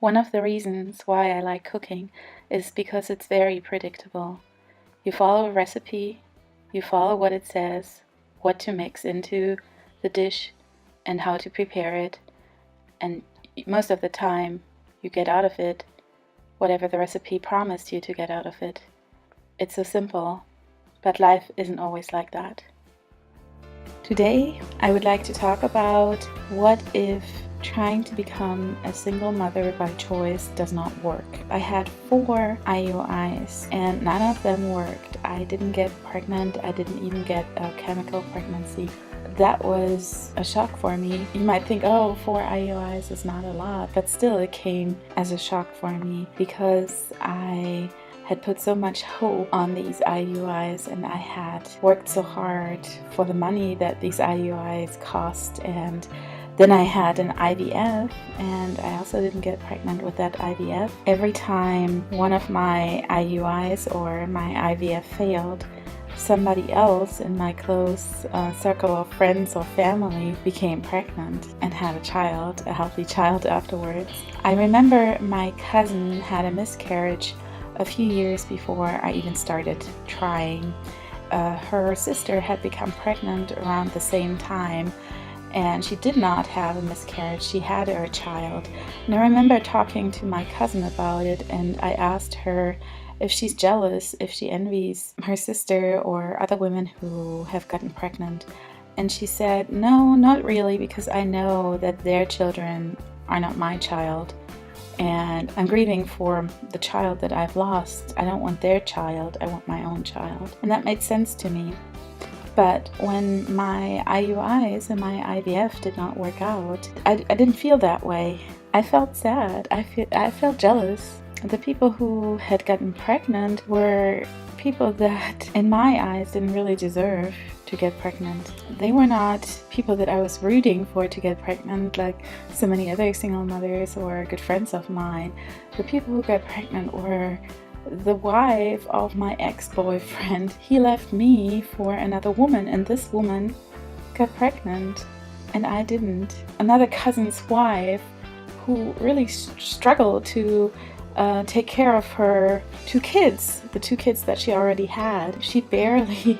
One of the reasons why I like cooking is because it's very predictable. You follow a recipe, you follow what it says, what to mix into the dish, and how to prepare it, and most of the time you get out of it whatever the recipe promised you to get out of it. It's so simple, but life isn't always like that. Today, I would like to talk about what if trying to become a single mother by choice does not work. I had 4 IUIs and none of them worked. I didn't get pregnant. I didn't even get a chemical pregnancy. That was a shock for me. You might think, oh, 4 IUIs is not a lot, but still it came as a shock for me because I had put so much hope on these IUIs and I had worked so hard for the money that these IUIs cost, and then I had an IVF and I also didn't get pregnant with that IVF. Every time one of my IUIs or my IVF failed, somebody else in my close circle of friends or family became pregnant and had a child, a healthy child afterwards. I remember my cousin had a miscarriage a few years before I even started trying. Her sister had become pregnant around the same time, and she did not have a miscarriage. She had her child. And I remember talking to my cousin about it, and I asked her if she's jealous, if she envies her sister or other women who have gotten pregnant. And she said, no, not really, because I know that their children are not my child. And I'm grieving for the child that I've lost. I don't want their child, I want my own child. And that made sense to me. But when my IUIs and my IVF did not work out, I didn't feel that way. I felt sad. I felt jealous. The people who had gotten pregnant were people that, in my eyes, didn't really deserve to get pregnant. They were not people that I was rooting for to get pregnant like so many other single mothers or good friends of mine. The people who got pregnant were the wife of my ex-boyfriend. He left me for another woman, and this woman got pregnant and I didn't. Another cousin's wife who really struggled to take care of her 2 kids, the 2 kids that she already had. She barely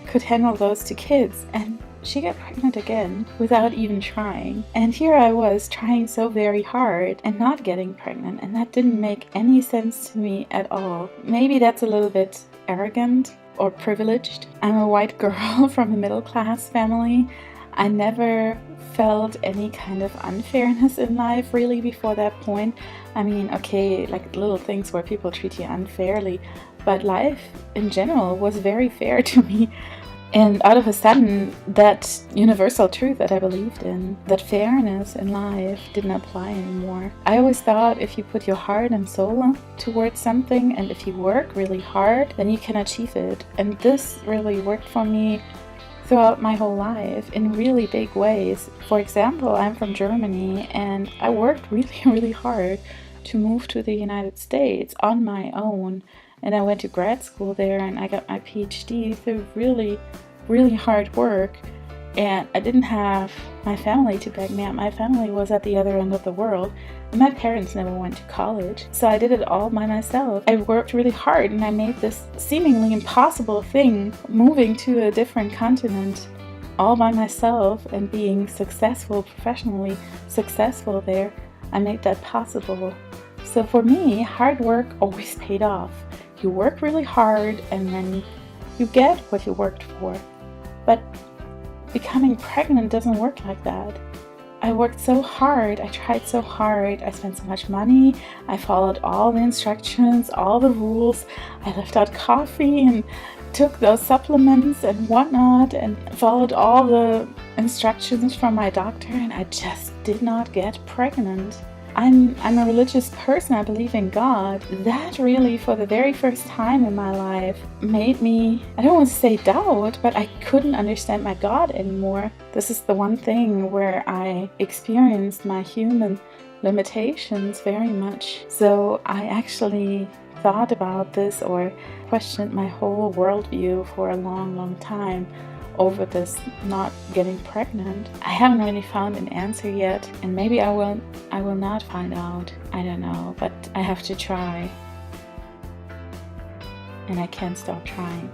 could handle those 2 kids, and she got pregnant again without even trying. And here I was trying so very hard and not getting pregnant, and that didn't make any sense to me at all. Maybe that's a little bit arrogant or privileged. I'm a white girl from a middle-class family. I never felt any kind of unfairness in life really before that point. I mean, okay, like little things where people treat you unfairly, but life in general was very fair to me. And out of a sudden, that universal truth that I believed in, that fairness in life, didn't apply anymore. I always thought if you put your heart and soul towards something, and if you work really hard, then you can achieve it. And this really worked for me throughout my whole life in really big ways. For example, I'm from Germany and I worked really, really hard to move to the United States on my own. And I went to grad school there and I got my PhD through really, really hard work. And I didn't have my family to back me up. My family was at the other end of the world. And my parents never went to college. So I did it all by myself. I worked really hard and I made this seemingly impossible thing, moving to a different continent all by myself and being successful, professionally successful there. I made that possible. So for me, hard work always paid off. You work really hard and then you get what you worked for. But becoming pregnant doesn't work like that. I worked so hard, I tried so hard, I spent so much money, I followed all the instructions, all the rules, I left out coffee and took those supplements and whatnot and followed all the instructions from my doctor, and I just did not get pregnant. I'm a religious person, I believe in God. That really, for the very first time in my life, made me, I don't want to say doubt, but I couldn't understand my God anymore. This is the one thing where I experienced my human limitations very much. So I actually thought about this or questioned my whole worldview for a long, long time. over this not getting pregnant. I haven't really found an answer yet, and maybe I will not find out. I don't know, but I have to try. And I can't stop trying.